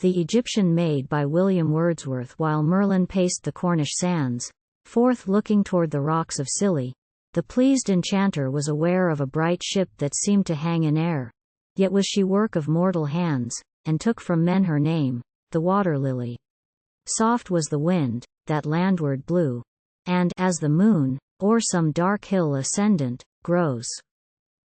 The Egyptian Maid by William Wordsworth. While Merlin paced the Cornish sands, forth looking toward the rocks of Scilly, the pleased enchanter was aware of a bright ship that seemed to hang in air. Yet was she work of mortal hands, and took from men her name, the water lily. Soft was the wind, that landward blew, and, as the moon, o'er some dark hill ascendant, grows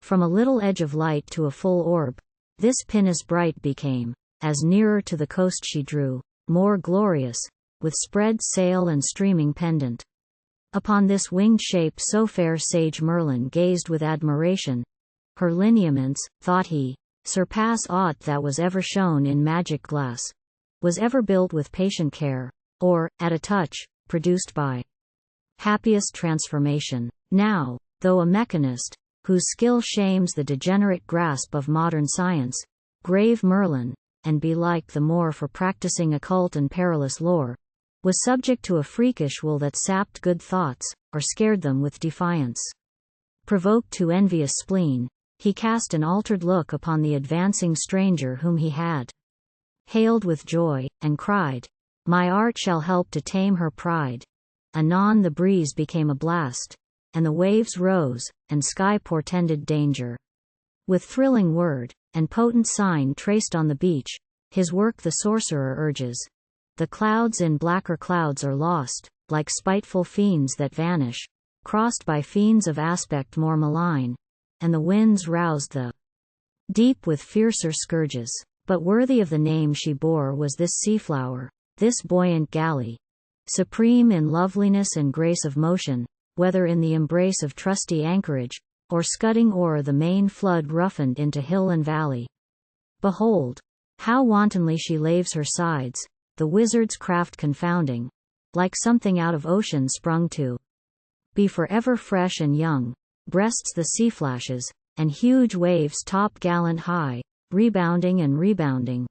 from a little edge of light to a full orb, this pinnace bright became, as nearer to the coast she drew, more glorious, with spread sail and streaming pendant. Upon this winged shape so fair sage Merlin gazed with admiration. Her lineaments, thought he, surpass aught that was ever shown in magic glass, was ever built with patient care, or, at a touch, produced by happiest transformation. Now, though a mechanist, whose skill shames the degenerate grasp of modern science, grave Merlin, and belike the more for practicing occult and perilous lore, was subject to a freakish will that sapped good thoughts, or scared them with defiance. Provoked to envious spleen, he cast an altered look upon the advancing stranger whom he had hailed with joy, and cried, "My art shall help to tame her pride." Anon the breeze became a blast, and the waves rose, and sky portended danger. With thrilling word, and potent sign traced on the beach, his work the sorcerer urges. The clouds in blacker clouds are lost, like spiteful fiends that vanish, crossed by fiends of aspect more malign, and the winds roused the deep with fiercer scourges. But worthy of the name she bore was this sea-flower, this buoyant galley, supreme in loveliness and grace of motion, whether in the embrace of trusty anchorage, or scudding o'er the main flood roughened into hill and valley. Behold, how wantonly she laves her sides, the wizard's craft confounding, like something out of ocean sprung to be forever fresh and young, breasts the sea flashes, and huge waves top gallant high, rebounding and rebounding.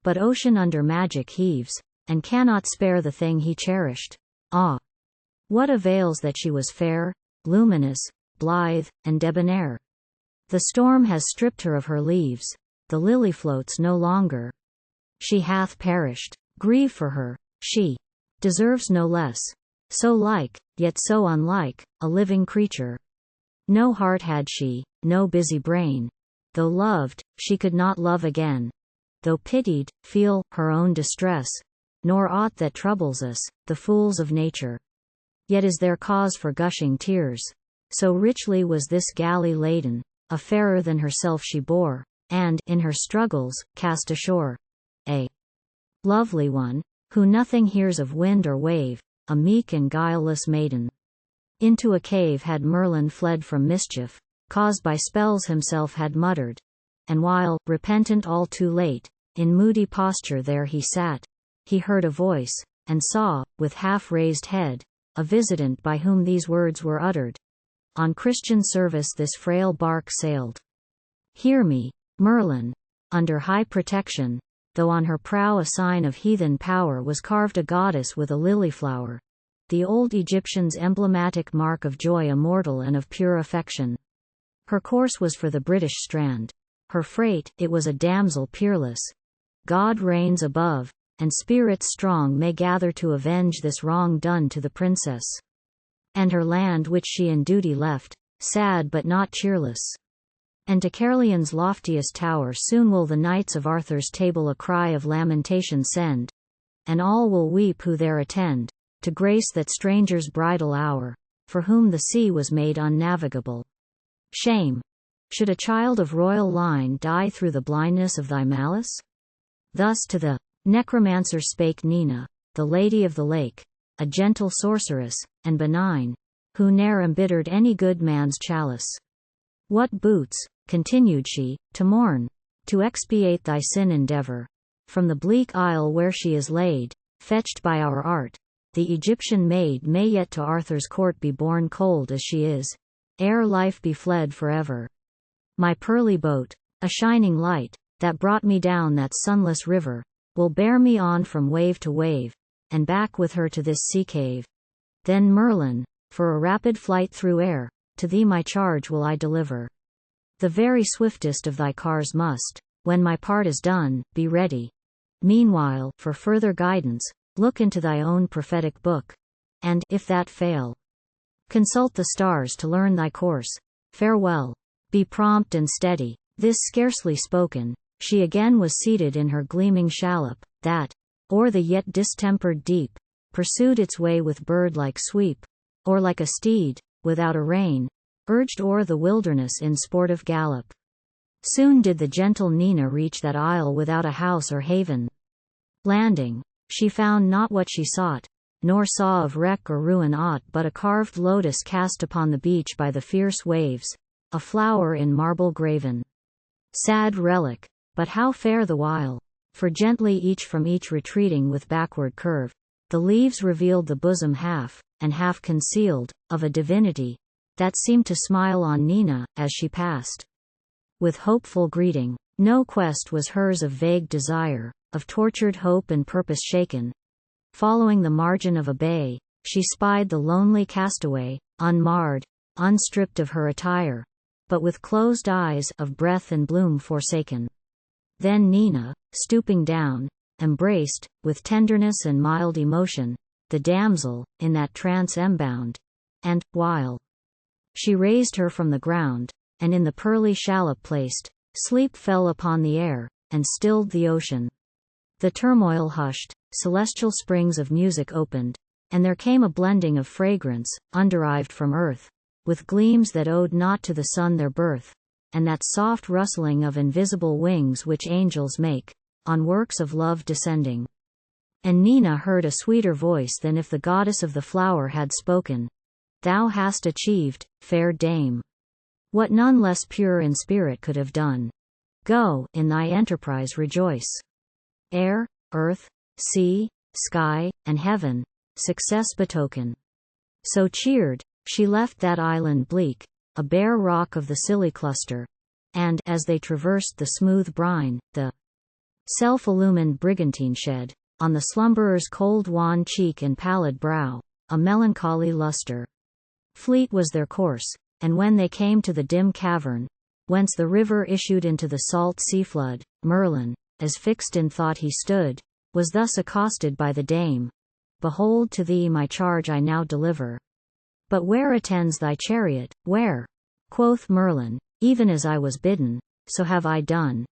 But ocean under magic heaves, and cannot spare the thing he cherished. Ah! What avails that she was fair, luminous, blithe, and debonair? The storm has stripped her of her leaves, the lily floats no longer. She hath perished. Grieve for her, she deserves no less. So like, yet so unlike, a living creature. No heart had she, no busy brain. Though loved, she could not love again. Though pitied, feel her own distress, nor aught that troubles us, the fools of nature. Yet is there cause for gushing tears. So richly was this galley laden, a fairer than herself she bore, and, in her struggles, cast ashore a lovely one, who nothing hears of wind or wave, a meek and guileless maiden. Into a cave had Merlin fled from mischief, caused by spells himself had muttered, and while, repentant all too late, in moody posture there he sat, he heard a voice, and saw, with half-raised head, a visitant by whom these words were uttered. On Christian service this frail bark sailed. Hear me, Merlin, under high protection, though on her prow a sign of heathen power was carved a goddess with a lily flower, the old Egyptians' emblematic mark of joy immortal and of pure affection. Her course was for the British strand. Her freight, it was a damsel peerless. God reigns above, and spirits strong may gather to avenge this wrong done to the princess. And her land which she in duty left, sad but not cheerless. And to Caerleon's loftiest tower soon will the knights of Arthur's table a cry of lamentation send, and all will weep who there attend, to grace that stranger's bridal hour, for whom the sea was made unnavigable. Shame! Should a child of royal line die through the blindness of thy malice? Thus to the necromancer spake Nina, the lady of the lake, a gentle sorceress, and benign, who ne'er embittered any good man's chalice. What boots, continued she, to mourn, to expiate thy sin endeavor. From the bleak isle where she is laid, fetched by our art, the Egyptian maid may yet to Arthur's court be borne cold as she is, ere life be fled forever. My pearly boat, a shining light, that brought me down that sunless river, will bear me on from wave to wave, and back with her to this sea cave. Then Merlin, for a rapid flight through air, to thee my charge will I deliver. The very swiftest of thy cars must, when my part is done, be ready. Meanwhile, for further guidance, look into thy own prophetic book. And, if that fail, consult the stars to learn thy course. Farewell. Be prompt and steady. This scarcely spoken, she again was seated in her gleaming shallop, that, o'er the yet distempered deep, pursued its way with bird-like sweep, or like a steed, without a rein, urged o'er the wilderness in sportive gallop. Soon did the gentle Nina reach that isle without a house or haven. Landing, she found not what she sought, nor saw of wreck or ruin aught but a carved lotus cast upon the beach by the fierce waves, a flower in marble graven. Sad relic, but how fair the while, for gently each from each retreating with backward curve, the leaves revealed the bosom half, and half concealed, of a divinity, that seemed to smile on Nina, as she passed. With hopeful greeting, no quest was hers of vague desire, of tortured hope and purpose shaken. Following the margin of a bay, she spied the lonely castaway, unmarred, unstripped of her attire, but with closed eyes, of breath and bloom forsaken. Then Nina, stooping down, embraced, with tenderness and mild emotion, the damsel, in that trance embound, and, while she raised her from the ground, and in the pearly shallop placed, sleep fell upon the air, and stilled the ocean. The turmoil hushed, celestial springs of music opened, and there came a blending of fragrance, underived from earth, with gleams that owed not to the sun their birth, and that soft rustling of invisible wings which angels make, on works of love descending. And Nina heard a sweeter voice than if the goddess of the flower had spoken. Thou hast achieved, fair dame, what none less pure in spirit could have done. Go, in thy enterprise rejoice. Air, earth, sea, sky, and heaven, success betoken. So cheered, she left that island bleak, a bare rock of the Scilly cluster, and, as they traversed the smooth brine, the self-illumined brigantine shed, on the slumberer's cold wan cheek and pallid brow, a melancholy luster. Fleet was their course, and when they came to the dim cavern, whence the river issued into the salt sea flood, Merlin, as fixed in thought he stood, was thus accosted by the dame. Behold, to thee my charge I now deliver. But where attends thy chariot, where? Quoth Merlin, even as I was bidden, so have I done.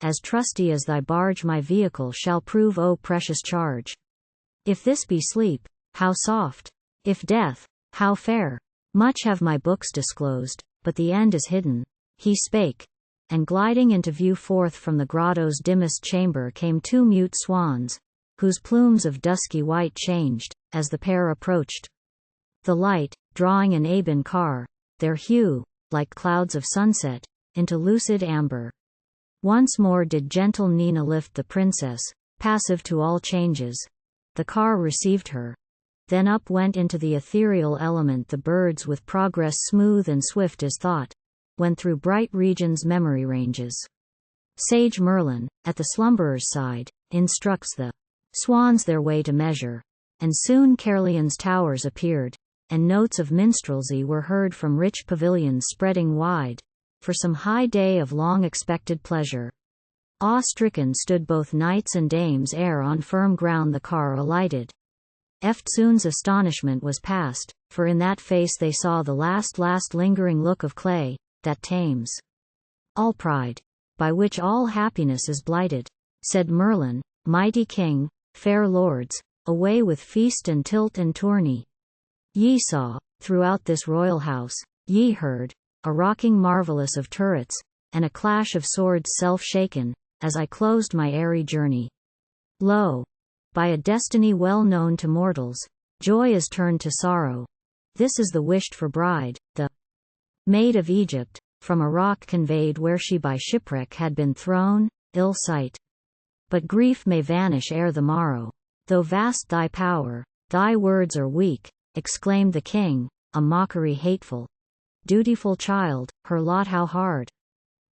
As trusty as thy barge my vehicle shall prove, O precious charge. If this be sleep, how soft! If death, how fair! Much have my books disclosed, but the end is hidden. He spake, and gliding into view forth from the grotto's dimmest chamber came two mute swans, whose plumes of dusky white changed, as the pair approached. The light, drawing an ebon car, their hue, like clouds of sunset, into lucid amber. Once more did gentle Nina lift the princess, passive to all changes. The car received her. Then up went into the ethereal element the birds with progress smooth and swift as thought, went through bright regions memory ranges. Sage Merlin, at the slumberer's side, instructs the swans their way to measure, and soon Caerleon's towers appeared, and notes of minstrelsy were heard from rich pavilions spreading wide, for some high day of long-expected pleasure. Awe-stricken stood both knights and dames ere on firm ground the car alighted. Eftsoon's astonishment was past, for in that face they saw the last lingering look of clay, that tames all pride, by which all happiness is blighted. Said Merlin, mighty king, fair lords, away with feast and tilt and tourney. Ye saw, throughout this royal house, ye heard, a rocking marvellous of turrets, and a clash of swords self-shaken, as I closed my airy journey. Lo! By a destiny well known to mortals, joy is turned to sorrow. This is the wished-for bride, the Maid of Egypt, from a rock conveyed where she by shipwreck had been thrown, ill sight. But grief may vanish ere the morrow. Though vast thy power, thy words are weak, exclaimed the king, a mockery hateful. Dutiful child, her lot how hard!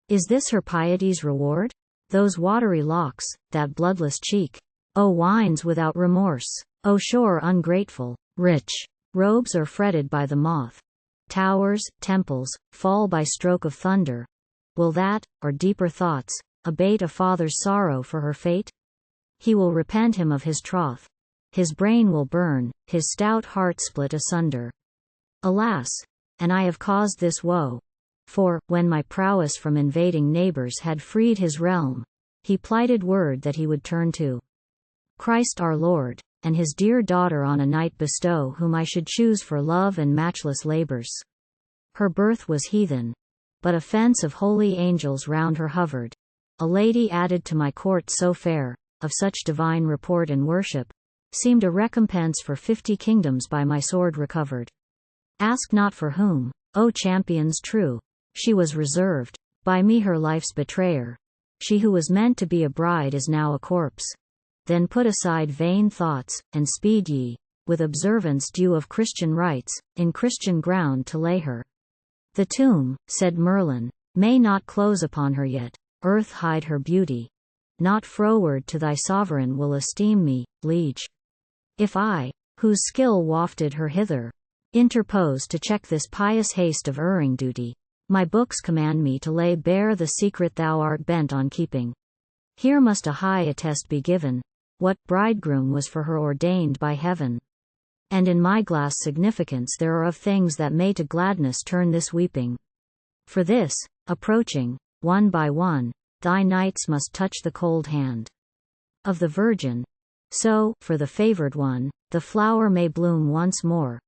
Is this her piety's reward? Those watery locks, that bloodless cheek, O wines without remorse, O shore ungrateful, rich robes are fretted by the moth. Towers, temples, fall by stroke of thunder. Will that, or deeper thoughts, abate a father's sorrow for her fate? He will repent him of his troth. His brain will burn, his stout heart split asunder. Alas! And I have caused this woe. For, when my prowess from invading neighbors had freed his realm, he plighted word that he would turn to Christ our Lord, and his dear daughter on a knight bestow whom I should choose for love and matchless labors. Her birth was heathen, but a fence of holy angels round her hovered. A lady added to my court so fair, of such divine report and worship, seemed a recompense for 50 kingdoms by my sword recovered. Ask not for whom, O champions true, she was reserved, by me her life's betrayer. She who was meant to be a bride is now a corpse. Then put aside vain thoughts, and speed ye, with observance due of Christian rites, in Christian ground to lay her. The tomb, said Merlin, may not close upon her yet, earth hide her beauty. Not froward to thy sovereign will esteem me, liege. If I, whose skill wafted her hither, interpose to check this pious haste of erring duty, my books command me to lay bare the secret thou art bent on keeping. Here must a high attest be given, what bridegroom was for her ordained by heaven. And in my glass significance there are of things that may to gladness turn this weeping. For this, approaching, one by one, thy knights must touch the cold hand of the Virgin. So, for the favored one, the flower may bloom once more.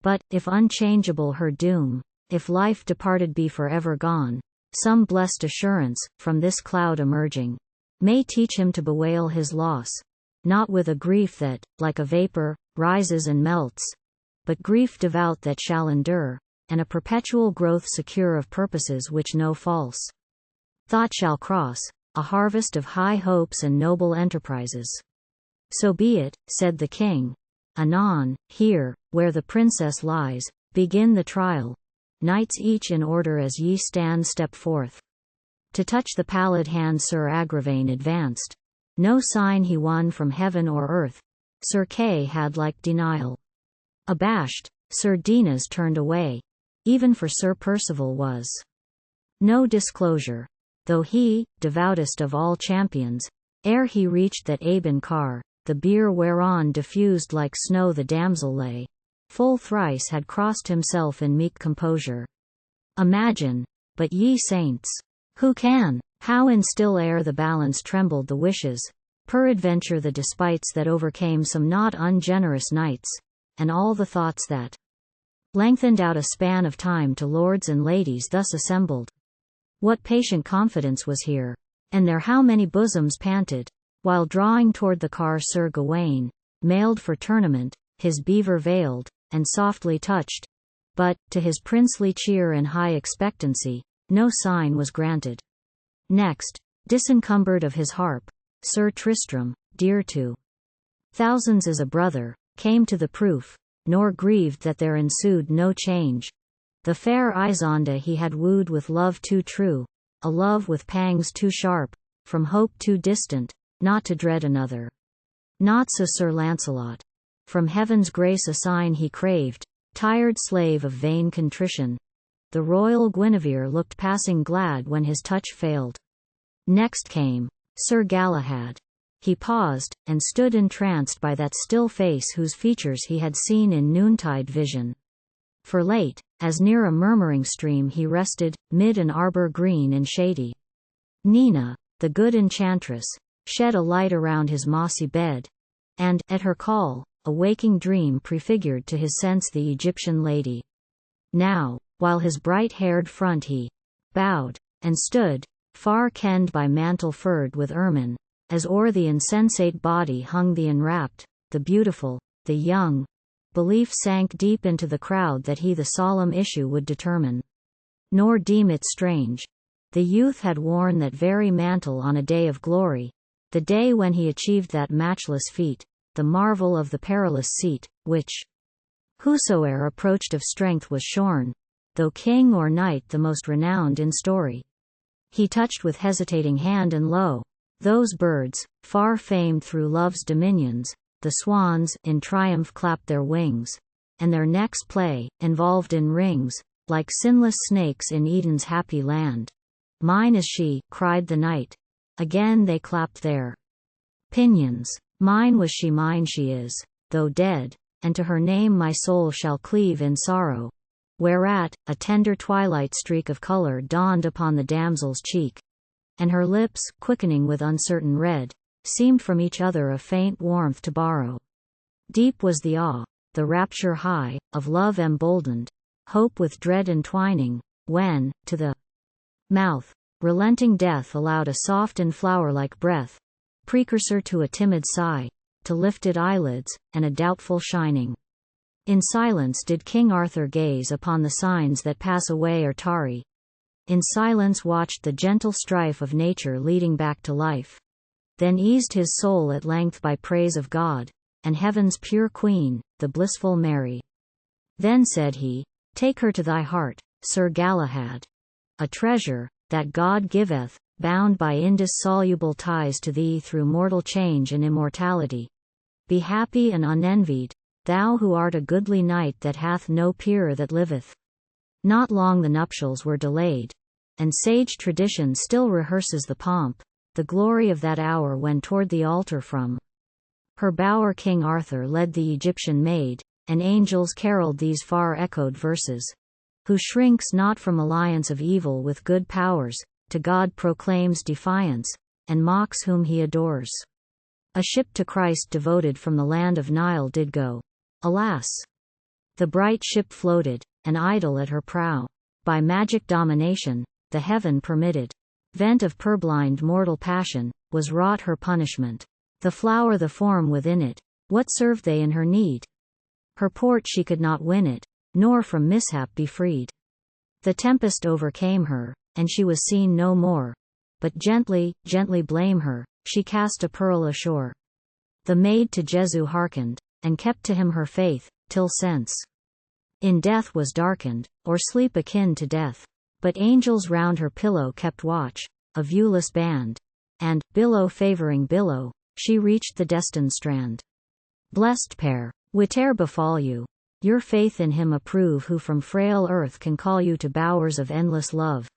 But, if unchangeable her doom, if life departed be forever gone, some blessed assurance, from this cloud emerging, may teach him to bewail his loss, not with a grief that, like a vapor, rises and melts, but grief devout that shall endure, and a perpetual growth secure of purposes which no false thought shall cross, a harvest of high hopes and noble enterprises. So be it, said the king. Anon, here, where the princess lies, begin the trial. Knights each in order as ye stand step forth. To touch the pallid hand Sir Agravain advanced. No sign he won from heaven or earth. Sir Kay had like denial. Abashed, Sir Dinas turned away. Even for Sir Percival was no disclosure. Though he, devoutest of all champions, ere he reached that Aben car, the bier whereon diffused like snow the damsel lay, full thrice had crossed himself in meek composure. Imagine, but ye saints, who can, how in still air the balance trembled the wishes, peradventure the despites that overcame some not ungenerous knights, and all the thoughts that lengthened out a span of time to lords and ladies thus assembled. What patient confidence was here, and there how many bosoms panted, while drawing toward the car Sir Gawain, mailed for tournament, his beaver veiled, and softly touched, but, to his princely cheer and high expectancy, no sign was granted. Next, disencumbered of his harp, Sir Tristram, dear to thousands as a brother, came to the proof, nor grieved that there ensued no change. The fair Isonde he had wooed with love too true, a love with pangs too sharp, from hope too distant, not to dread another. Not so Sir Lancelot. From heaven's grace a sign he craved, tired slave of vain contrition. The royal Guinevere looked passing glad when his touch failed. Next came Sir Galahad. He paused, and stood entranced by that still face whose features he had seen in noontide vision. For late, as near a murmuring stream he rested, mid an arbor green and shady. Nina, the good enchantress, shed a light around his mossy bed, and, at her call, a waking dream prefigured to his sense the Egyptian lady. Now, while his bright-haired front he bowed, and stood, far kenned by mantle furred with ermine, as o'er the insensate body hung the enwrapped, the beautiful, the young, belief sank deep into the crowd that he the solemn issue would determine. Nor deem it strange. The youth had worn that very mantle on a day of glory, the day when he achieved that matchless feat, the marvel of the perilous seat, which whosoe'er approached of strength was shorn, though king or knight the most renowned in story. He touched with hesitating hand, and lo, those birds, far famed through love's dominions, the swans, in triumph clapped their wings, and their necks play, involved in rings, like sinless snakes in Eden's happy land. Mine is she, cried the knight. Again they clapped their Pinions. Mine was she, mine she is, though dead, and to her name my soul shall cleave in sorrow. Whereat, a tender twilight streak of color dawned upon the damsel's cheek, and her lips, quickening with uncertain red, seemed from each other a faint warmth to borrow. Deep was the awe, the rapture high, of love emboldened, hope with dread entwining, when, to the mouth, relenting death allowed a soft and flower-like breath, precursor to a timid sigh, to lifted eyelids, and a doubtful shining. In silence did King Arthur gaze upon the signs that pass away or tarry. In silence watched the gentle strife of nature leading back to life. Then eased his soul at length by praise of God, and heaven's pure Queen, the blissful Mary. Then said he, "Take her to thy heart, Sir Galahad. A treasure, that God giveth, bound by indissoluble ties to thee through mortal change and immortality. Be happy and unenvied, thou who art a goodly knight that hath no peer that liveth." Not long the nuptials were delayed, and sage tradition still rehearses the pomp, the glory of that hour when toward the altar from her bower King Arthur led the Egyptian maid, and angels caroled these far-echoed verses. Who shrinks not from alliance of evil with good powers, to God proclaims defiance, and mocks whom he adores. A ship to Christ devoted from the land of Nile did go. Alas! The bright ship floated, an idol at her prow. By magic domination, the heaven permitted vent of purblind mortal passion, was wrought her punishment. The flower the form within it, what served they in her need? Her port she could not win it, nor from mishap be freed. The tempest overcame her, and she was seen no more. But gently, gently blame her, she cast a pearl ashore. The maid to Jesu hearkened, and kept to him her faith, till sense in death was darkened, or sleep akin to death. But angels round her pillow kept watch, a viewless band, and, billow favoring billow, she reached the destined strand. Blessed pair, white'er befall you, your faith in him approve, who from frail earth can call you to bowers of endless love.